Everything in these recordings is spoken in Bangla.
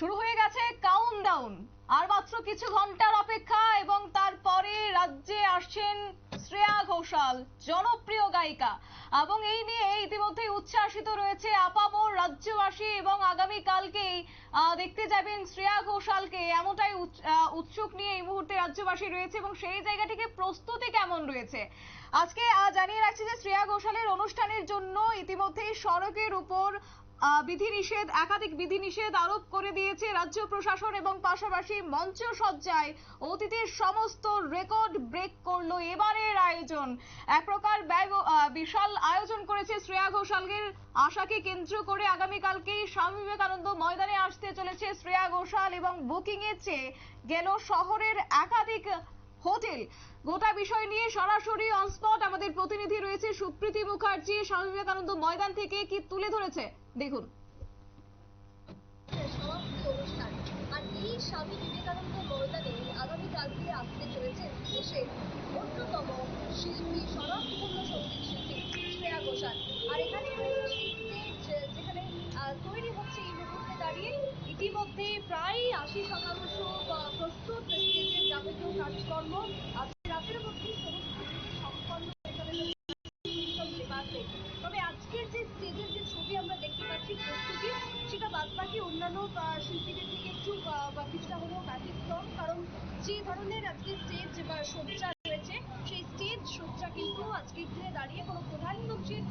শুরু হয়ে গেছে কাউন্টডাউন, আর মাত্র কিছু ঘন্টার অপেক্ষা এবং তারপরে রাজ্যে আসছেন শ্রেয়া ঘোষাল, জনপ্রিয় গায়িকা, এবং এই নিয়ে ইতিমধ্যেই উচ্ছ্বাসিত রয়েছে আপামর রাজ্যবাসী এবং আগামী কালকেই দেখতে যাবেন শ্রেয়া ঘোষালকে, এমনটাই উৎসুক নিয়ে এই মুহূর্তে রাজ্যবাসী রয়েছে। এবং সেই জায়গা থেকে প্রস্তুতি কেমন রয়েছে আজকে জানিয়ে রাখছি যে শ্রেয়া ঘোষালের অনুষ্ঠানের জন্য ইতিমধ্যেই সড়কের উপর বিধিনিষেধ, একাধিক বিধিনিষেধ আরোপ করে দিয়েছে রাজ্য প্রশাসন এবং পাশাপাশি মঞ্চ সজ্জায় অতীতের সমস্ত রেকর্ড ব্রেক করলো এবারের আয়োজন। এক প্রকার বিশাল আয়োজন করেছে শ্রেয়া ঘোষালের আশাকে কেন্দ্র করে। আগামীকালকেই স্বামী বিবেকানন্দ ময়দানে আসতে চলেছে শ্রেয়া ঘোষাল এবং বুকিং এর চেয়ে গেল শহরের একাধিক হোটেল। গোটা বিষয় নিয়ে সরাসরি অন স্পট আমাদের প্রতিনিধি রয়েছে সুপ্রীতি মুখার্জি, স্বামী বিবেকানন্দ ময়দান থেকে কি তুলে ধরেছে দেখুন। আর এই স্বামী বিবেকানন্দ ময়দানে আগামীকালকে আসতে চলেছে দেশের অন্যতম শিল্পী, স্বনামধন্য সঙ্গীত শিল্পী শ্রেয়া ঘোষাল। আর এখানে রয়েছে সেই স্টেজ যেখানে তৈরি হচ্ছে এই মুহূর্তে দাঁড়িয়ে। ইতিমধ্যে প্রায় 80% প্রস্তুত স্টেজের যাবতীয় কাজকর্ম। আজকে রাতের মধ্যেই সমস্ত কিছু সম্পন্ন এখানে। তবে আজকের যে স্টেজের যে ছবি আমরা দেখতে পাচ্ছি প্রস্তুতি, সেটা বাদবাকি অন্যান্য শিল্পীদের থেকে একটু কিছুটা হলেও ব্যতিক্রম। কারণ যে ধরনের আজকে স্টেজ বা সজ্জা রয়েছে, সেই স্টেজ সজ্জা কিন্তু আজকের দিনে দাঁড়িয়ে কোনো প্রধানমন্ত্রীর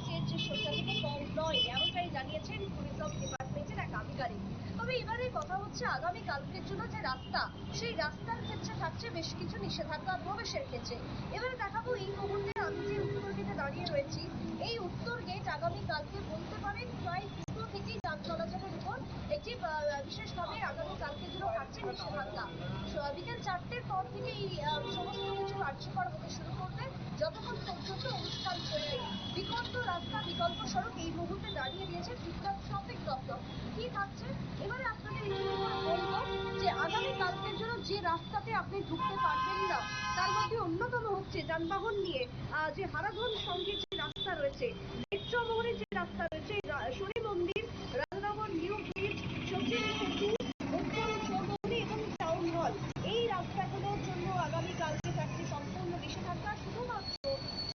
স্টেজ যে সজ্জা থেকে কম নয়, এমনটাই জানিয়েছেন ট্যুরিজম ডিপার্টমেন্টের এক আধিকারিক। তবে এবারে কথা হচ্ছে আগামী কালকের জন্য যে রাস্তা, সেই রাস্তার ক্ষেত্রে থাকছে বেশ কিছু নিষেধাজ্ঞা প্রবেশের ক্ষেত্রে। এবারে দেখাবো এই মুহূর্তে আমি যে উত্তর গেটে দাঁড়িয়ে রয়েছি, এই উত্তর গেট আগামী কালকে বলতে পারেন প্রায় দুটো থেকেই যান চলাচলের উপর একটি বিশেষভাবে আগামী কালকের জন্য থাকছে নিষেধাজ্ঞা। বিকেল 4টের পর থেকে এই সমস্ত কিছু কার্যকর হতে শুরু করবে, যতক্ষণ পর্যন্ত অনুষ্ঠান চলবে। বিকল্প রাস্তা, বিকল্প সড়ক এই মুহূর্তে দাঁড়িয়ে দিয়েছে ত্রিপুরা ট্রাফিক দপ্তর। কি থাকছে এবারে আপনাদের একটু করে বলবো যে আগামী কালকের জন্য যে রাস্তাতে আপনি ঢুকতে পারবেন না, তার মধ্যে অন্যতম হচ্ছে যানবাহন নিয়ে যে হারাধন সঙ্গীত যে রাস্তা রয়েছে, চৌমোহনীর যে রাস্তা রয়েছে, শনি মন্দির, রাজনগর, নিউ ব্রিজ, সচিন সেতু, উত্তর চৌমোহনী এবং টাউন হল, এই রাস্তাগুলোর জন্য আগামী কালকে থাকছে সম্পূর্ণ নিষেধাজ্ঞা। শুধুমাত্র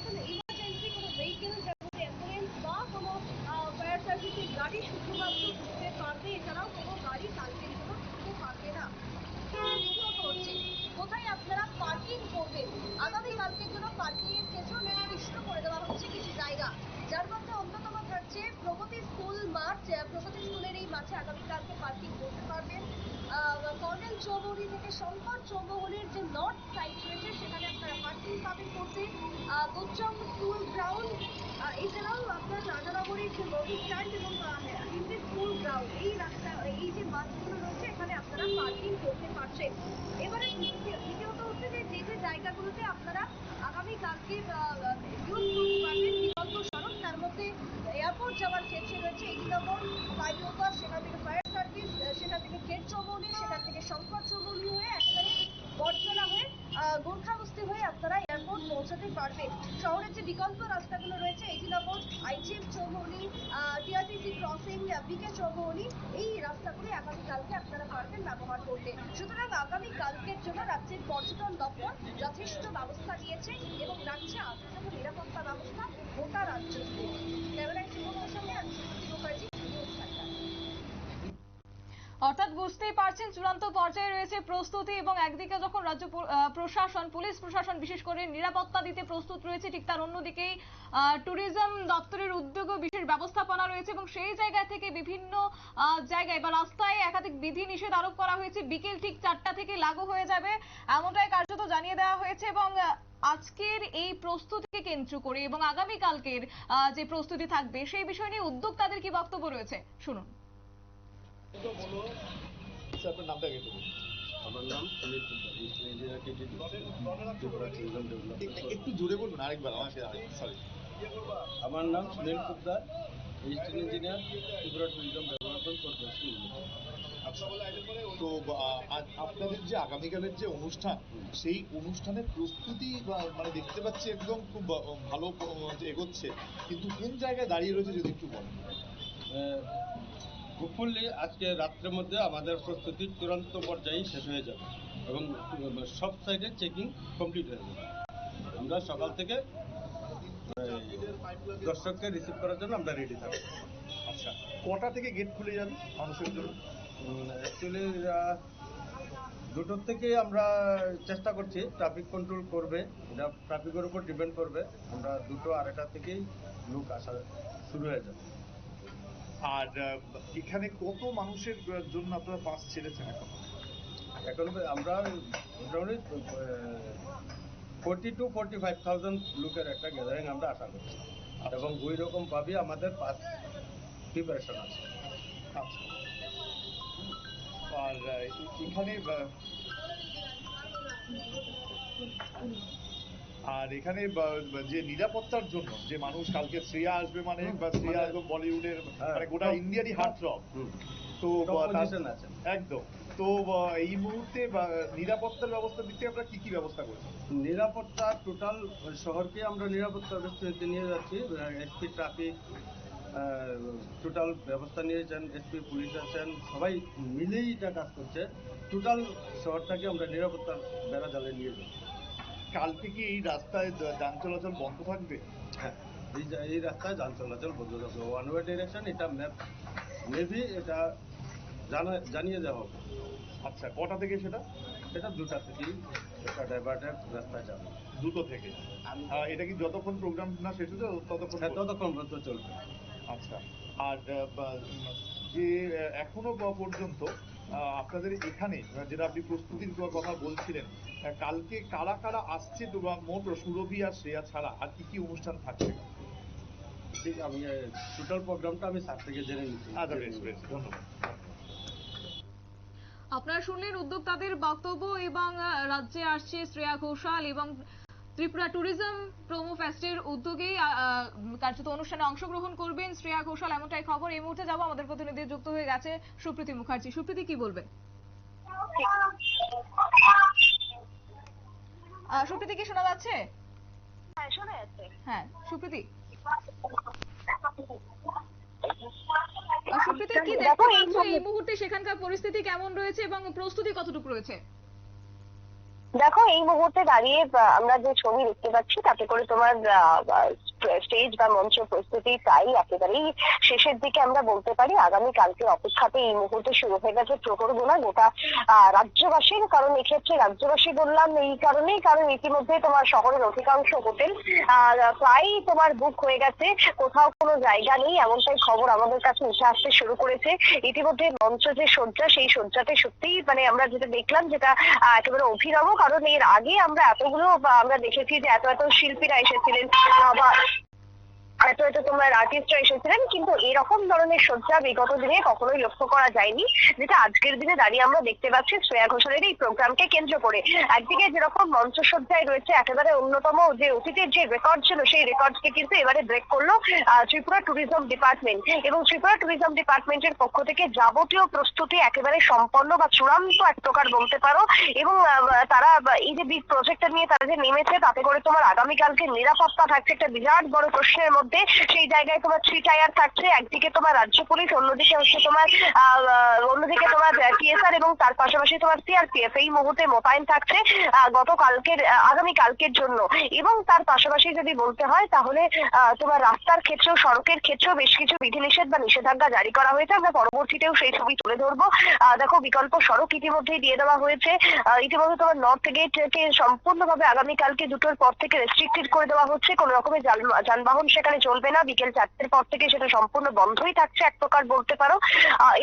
কোনো ইমার্জেন্সি কোনো ভেহিকেল, যেমন অ্যাম্বুলেন্স বা কোনো ফায়ার সার্ভিসের গাড়ি শুধুমাত্র ঢুকতে পারবে, এছাড়াও কোনো গাড়ি কালকের জন্য ঢুকতে পারবে না। কোথায় আপনারা পার্কিং করবেন, আগামী কালকের জন্য পার্কিং এর ক্ষেত্রেও নির্দিষ্ট করে দেওয়া হচ্ছে কিছু জায়গা, যার মধ্যে অন্যতম থাকছে প্রগতি স্কুল মাঠ। প্রগতি স্কুলের এই মাঠে আগামী কালকে পার্কিং করতে পারবেন। কর্নেল চৌমুহনী থেকে শঙ্কর চৌমুহনীর যে নর্থ সাইড রয়েছে, সেখানে আপনারা পার্কিং পাবেন করতে। গোচং স্কুল গ্রাউন্ড, এছাড়াও আপনার রাজানগরের যে লরি স্ট্যান্ড এবং হিন্দি স্কুল গ্রাউন্ড, এই রাস্তা, এই যে মাঠগুলো রয়েছে, এখানে আপনারা পার্কিং করতে পারছেন। এবারে দ্বিতীয়ত হচ্ছে যে যে জায়গাগুলোতে আপনারা আগামী কালকে ইউজ করতে পারবেন বিকল্প সড়ক, তার মধ্যে এয়ারপোর্ট যাওয়ার ক্ষেত্রে রয়েছে 80 নম্বর ফ্লাইওভার, সেখান থেকে ফায়ার সার্ভিস, সেখান থেকে গেট চৌমুহনী, সেখান থেকে শঙ্কর চৌমুহনী হয়ে একেবারে বটতলা হয়ে গোর্খাবস্তি হয়ে আপনারা এয়ারপোর্ট পৌঁছাতে পারবেন। শহরের যে বিকল্প রাস্তাগুলো রয়েছে, 80 নম্বর আইজিএম চৌমুহনী, টিআরটিসি ক্রসিং, বিকে চৌমুহনী, এই রাস্তাগুলি আগামীকালকে আপনারা পারবেন ব্যবহার করতে। সুতরাং আগামী কালকের জন্য রাজ্যের পর্যটন দপ্তর যথেষ্ট ব্যবস্থা নিয়েছে এবং রাখছে আপাতত নিরাপত্তা ব্যবস্থা গোটা রাজ্য জুড়ে। ক্যামেরায় সুমনের সঙ্গে আমি সুপ্রীতি মুখার্জি, নিউজ ভান্ডার। অর্থাৎ বুঝতেই পারছেন চূড়ান্ত পর্যায়ে রয়েছে প্রস্তুতি, এবং একদিকে যখন রাজ্য প্রশাসন, পুলিশ প্রশাসন বিশেষ করে নিরাপত্তা দিতে প্রস্তুত রয়েছে, ঠিক তার অন্যদিকেই ট্যুরিজম দপ্তরের উদ্যোগও বিশেষ ব্যবস্থাপনা রয়েছে। এবং সেই জায়গা থেকে বিভিন্ন জায়গায় বা রাস্তায় একাধিক বিধি নিষেধ আরোপ করা হয়েছে, বিকেল ঠিক 4টা থেকে লাগু হয়ে যাবে, এমনটাই কার্যত জানিয়ে দেওয়া হয়েছে। এবং আজকের এই প্রস্তুতিকে কেন্দ্র করে এবং আগামীকালকের যে প্রস্তুতি থাকবে সেই বিষয় নিয়ে উদ্যোক্তাদের কি বক্তব্য রয়েছে শুনুন। আপনার নামটা আগে বলুন। আমার নাম সুনীল একটু জোরে বলুন আরেকবার আমাকে, সরি। আমার নাম Sunil Poddar, registration engineer, Tripura tourism development corporation limited. আচ্ছা, তো আপনাদের যে আগামীকালের যে অনুষ্ঠান, সেই অনুষ্ঠানের প্রস্তুতি মানে দেখতে পাচ্ছি একদম খুব ভালো এগোচ্ছে, কিন্তু কোন জায়গায় দাঁড়িয়ে রয়েছে যদি একটু বলেন। হোপফুলি আজকে রাত্রের মধ্যে আমাদের প্রস্তুতি চূড়ান্ত পর্যায়ে শেষ হয়ে যাবে এবং সব সাইডে চেকিং কমপ্লিট হয়ে যাবে। আমরা সকাল থেকে দর্শককে রিসিভ করার জন্য আমরা রেডি থাকবো। আচ্ছা, কটা থেকে গেট খুলে যাবে মানুষের জন্য? অ্যাকচুয়ালি 2টোর থেকে আমরা চেষ্টা করছি, ট্রাফিক কন্ট্রোল করবে, এটা ট্রাফিকের উপর ডিপেন্ড করবে। আমরা 2টো 2:30 থেকেই লোক আসা শুরু হয়ে যাবে। আর এখানে কত মানুষের জন্য আপনারা পাস ছেড়েছেন এখন? এখন আমরা মোটামুটি 40 to 45,000 লোকের একটা গ্যাদারিং আমরা আশা করছি এবং ওই রকম ভাবে আমাদের পাস প্রিপারেশন আছে। আচ্ছা, আর এখানে যে নিরাপত্তার জন্য যে মানুষ কালকে শ্রেয়া আসবে মানে বা শ্রেয়া একদম বলিউডের মানে গোটা ইন্ডিয়ারই হার্টথ্রব, তো আছে একদম, তো এই মুহূর্তে নিরাপত্তার ব্যবস্থার দিক থেকে আমরা কি ব্যবস্থা করছি? নিরাপত্তা টোটাল শহরকে আমরা নিরাপত্তা ব্যবস্থা নিয়ে যাচ্ছি। এসপি ট্রাফিক টোটাল ব্যবস্থা নিয়েছেন, এসপি পুলিশ আছেন, সবাই মিলেই এটা কাজ করছে। টোটাল শহরটাকে আমরা নিরাপত্তার বেড়া জালে নিয়ে যাচ্ছি। কালকে কি এই রাস্তায় যান চলাচল বন্ধ থাকবে? হ্যাঁ, এই রাস্তায় যান চলাচল বন্ধ থাকবে। ওয়ান ওয়ে ডিরেকশন, এটা মেবি এটা জানিয়ে দেওয়া হবে। আচ্ছা, কটা থেকে সেটা? এটা 2টা থেকেই একটা ডাইভার্টের রাস্তায় যাবে। 2টো থেকে? এটা কি যতক্ষণ প্রোগ্রাম না শেষ হচ্ছে ততক্ষণ পর্যন্ত চলবে। আচ্ছা, আর যে এখনো পর্যন্ত আপনাদের এখানে যেটা আপনি প্রস্তুতির কথা বলছিলেন, কালকে কারা কারা আসছে, তো মোট সুরভি আর শ্রেয়া ছাড়া আর কি অনুষ্ঠান থাকছে? ঠিক, আমি টোটাল প্রোগ্রামটা আমি স্যার থেকে জেনে নিচ্ছি। আচ্ছা, বেশ বেশ, ধন্যবাদ। আপনারা শুনলেন উদ্যোক্তাদের বক্তব্য এবং রাজ্যে আসছে শ্রেয়া ঘোষাল এবং ত্রিপুরা ট্যুরিজম প্রোমো ফেস্টের উদ্যোগেই কার্যত অনুষ্ঠানে অংশগ্রহণ করবেন শ্রেয়া ঘোষাল, এমনটাই খবর। এই মুহূর্তে যাবো, আমাদের প্রতিনিধি যুক্ত হয়ে গেছে সুপ্রীতি মুখার্জি। সুপ্রীতি, কি বলবেন? সুপ্রীতি, কি শোনা যাচ্ছে? হ্যাঁ, শোনা যাচ্ছে। হ্যাঁ সুপ্রীতি, সুপ্রীতি কি দেখতে পাচ্ছ এই মুহূর্তে সেখানকার পরিস্থিতি কেমন রয়েছে এবং প্রস্তুতি কতটুকু রয়েছে? দেখো, এই মুহূর্তে দাঁড়িয়ে আমরা যে ছবি দেখতে পাচ্ছি তাতে করে তোমার স্টেজ বা মঞ্চ প্রস্তুতি প্রায় একেবারেই শেষের দিকে আমরা বলতে পারি। আগামী কালকের অপেক্ষাতে এই মুহূর্তে শুরু হয়ে গেছে প্রহর গোনা গোটা রাজ্যবাসীর। কারণ এক্ষেত্রে রাজ্যবাসী বললাম এই কারণেই, কারণ ইতিমধ্যে তোমার শহরের অধিকাংশ হোটেল প্রায় তোমার বুক হয়ে গেছে, কোথাও কোনো জায়গা নেই এমনটাই খবর আমাদের কাছে উঠে আসতে শুরু করেছে। ইতিমধ্যে মঞ্চ যে সজ্জা, সেই সজ্জাতে সত্যিই মানে আমরা যেটা দেখলাম যেটা একেবারে অভিনব। কারণ এর আগে আমরা এতগুলো আমরা দেখেছি যে এত শিল্পীরা এসেছিলেন বা এত তোমার আর্টিস্টরা এসেছিলেন, কিন্তু এরকম ধরনের সজ্জা বিগত দিনে কখনোই লক্ষ্য করা যায়নি, যেটা আজকের দিনে দাঁড়িয়ে আমরা দেখতে পাচ্ছি শ্রেয়া ঘোষালের এই প্রোগ্রামকে কেন্দ্র করে। একদিকে যেরকম মঞ্চ সজ্জায় রয়েছে একেবারে অন্যতম যে অতীতের যে রেকর্ড ছিল, সেই রেকর্ডকে কিন্তু এবারে ব্রেক করলো ত্রিপুরা ট্যুরিজম ডিপার্টমেন্ট। এবং ত্রিপুরা ট্যুরিজম ডিপার্টমেন্টের পক্ষ থেকে যাবতীয় প্রস্তুতি একেবারে সম্পন্ন বা চূড়ান্ত এক প্রকার বলতে পারো। এবং তারা এই যে বিগ প্রজেক্টটা নিয়ে তারা যে নেমেছে, তাতে করে তোমার আগামীকালকে নিরাপত্তা থাকছে একটা বিরাট বড় প্রশ্নের মধ্যে। সেই জায়গায় তোমার 3 টায়ার থাকছে, একদিকে তোমার রাজ্য পুলিশ, অন্যদিকে হচ্ছে তোমার টিএসআর এবং তার পাশাপাশি তোমার সিআরপিএফ এই মুহূর্তে মোতায়েন থাকছে আগামী কালকের জন্য। এবং তার পাশাপাশি যদি বলতে হয় তাহলে তোমার রাস্তার ক্ষেত্রেও সড়কের ক্ষেত্রেও বেশ কিছু বিধিনিষেধ বা নিষেধাজ্ঞা জারি করা হয়েছে। আমরা পরবর্তীতেও সেই ছবি তুলে ধরবো। দেখো, বিকল্প সড়ক ইতিমধ্যেই দিয়ে দেওয়া হয়েছে। ইতিমধ্যে তোমার নর্থ গেটকে সম্পূর্ণভাবে আগামীকালকে 2টোর পর থেকে রেস্ট্রিক্টেড করে দেওয়া হচ্ছে। কোনো রকমের যানবাহন সেখানে চলবে না। বিকেল 4টের পর থেকে সেটা সম্পূর্ণ বন্ধই থাকছে এক প্রকার বলতে পারো।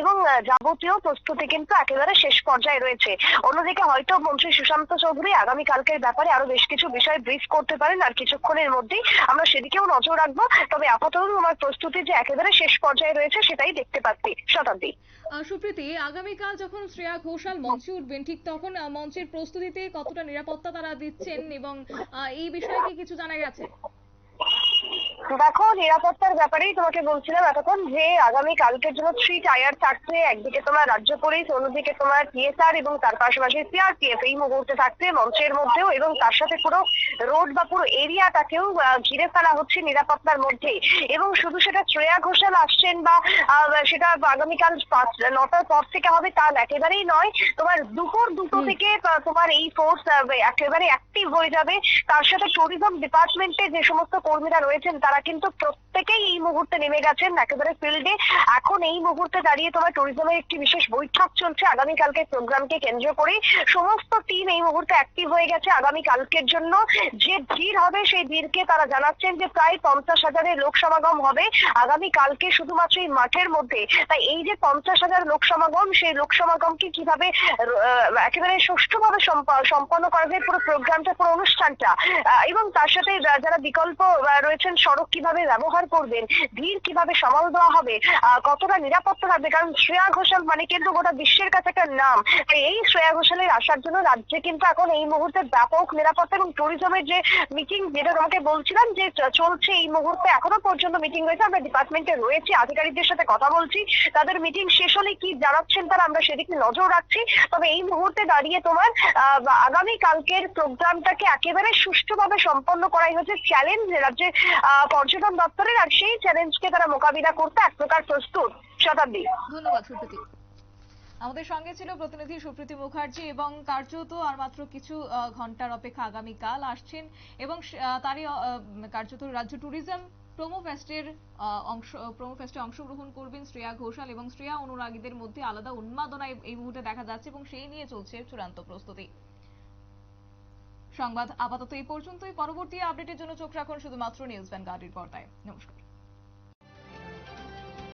এবং যাবতীয় প্রস্তুতি কিন্তু একেবারে শেষ পর্যায়ে রয়েছে। অন্যদিকে হয়তো মন্ত্রী সুশান্ত চৌধুরী আগামী কালকের ব্যাপারে আরো বেশ কিছু বিষয় ব্রিফ করতে পারেন, আর কিছুক্ষণের মধ্যেই আমরা সেদিকেও নজর রাখবো। তবে আপাতত আমার প্রস্তুতি যে একেবারে শেষ পর্যায়ে রয়েছে সেটাই দেখতে পাচ্ছি। শতাব্দী। সুপ্রীতি, আগামীকাল যখন শ্রেয়া ঘোষাল মঞ্চে উঠবেন, ঠিক তখন মঞ্চের প্রস্তুতিতে কতটা নিরাপত্তা তারা দিচ্ছেন এবং এই বিষয়ে কি কিছু জানা গেছে? দেখো, নিরাপত্তার ব্যাপারেই তোমাকে বলছিলাম এতক্ষণ যে আগামী কালকের জন্য 3 টায়ার থাকছে। একদিকে তোমার রাজ্য পুলিশ, অন্যদিকে তোমার টিএসআর এবং তার পাশাপাশি সিআরপিএফ এই মুহূর্তে থাকছে মঞ্চের মধ্যেও, এবং তার সাথে পুরো রোড বা পুরো এরিয়াটাকেও ঘিরে ফেলা হচ্ছে নিরাপত্তার মধ্যে। এবং শুধু সেটা শ্রেয়া ঘোষাল আসছেন বা সেটা আগামীকাল 9টার পর থেকে হবে তা একেবারেই নয়। তোমার দুপুর 2টো থেকে তোমার এই ফোর্স একেবারে অ্যাক্টিভ হয়ে যাবে। তার সাথে ট্যুরিজম ডিপার্টমেন্টে যে সমস্ত কর্মীরা রয়েছেন তারা কিন্তু প্রত্যেকেই এই মুহূর্তে নেমে গেছেন একেবারে ফিল্ডে। এখন এই মুহূর্তে দাঁড়িয়ে তোমার ট্যুরিজমের একটি বিশেষ বৈঠক চলছে আগামীকালকে প্রোগ্রামকে কেন্দ্র করে। সমস্ত টিম এই মুহূর্তে অ্যাক্টিভ হয়ে গেছে আগামীকালকের জন্য। যে ভিড় হবে সেই ভিড়কে তারা জানাচ্ছেন যে প্রায় 50,000 লোক সমাগম হবে আগামীকালকে শুধুমাত্র এই মাঠের মধ্যে। তাই এই যে 50,000 লোক সমাগম, সেই লোক সমাগমকে কিভাবে একেবারে সুষ্ঠুভাবে সম্পন্ন করা যায় পুরো প্রোগ্রামটা, পুরো অনুষ্ঠানটা, এবং তার সাথে যারা বিকল্প রয়েছেন সড়ক কিভাবে ব্যবহার করবেন, ভিড় কিভাবে সামাল দেওয়া হবে, কতটা নিরাপত্তা থাকবে। কারণ শ্রেয়া ঘোষাল মানে কিন্তু গোটা বিশ্বের কাছে একটা নাম। তাই এই শ্রেয়া ঘোষালের আসার জন্য রাজ্যে কিন্তু এখন এই মুহূর্তে ব্যাপক নিরাপত্তা এবং ট্যুরিজমের যে মিটিং, যেটা তোমাকে বলছিলাম যে চলছে এই মুহূর্তে, এখনো পর্যন্ত মিটিং রয়েছে। আমরা ডিপার্টমেন্টে রয়েছি, আধিকারিকদের সাথে কথা বলছি, তাদের মিটিং শেষ হলে কি জানাচ্ছেন তারা আমরা সেদিকে নজর রাখছি। তবে এই মুহূর্তে দাঁড়িয়ে তোমার আগামী কালকের প্রোগ্রামটাকে একেবারে সুষ্ঠুভাবে সম্পন্ন করাই হচ্ছে চ্যালেঞ্জ রাজ্যের পর্যটন দপ্তরের, আর সেই চ্যালেঞ্জকে তারা মোকাবিলা করতে এক প্রকার প্রস্তুত। শতাব্দী। ধন্যবাদ সুপ্রীতি। আমাদের সঙ্গে ছিল প্রতিনিধি সুপ্রীতি মুখার্জি, এবং কার্যত আর মাত্র কিছু ঘন্টার অপেক্ষা আগামীকাল আসছেন, এবং তারই কার্যত রাজ্য ট্যুরিজম প্রোমো ফেস্টে অংশগ্রহণ করবেন শ্রেয়া ঘোষাল, এবং শ্রেয়া অনুরাগীদের মধ্যে আলাদা উন্মাদনা এই মুহূর্তে দেখা যাচ্ছে, এবং সেই নিয়ে চলছে চূড়ান্ত প্রস্তুতি। সংবাদ আপাতত এই পর্যন্তই। পরবর্তী আপডেটের জন্য চোখ রাখুন শুধুমাত্র নিউজ ভ্যানগার্ডের পর্দায়। নমস্কার।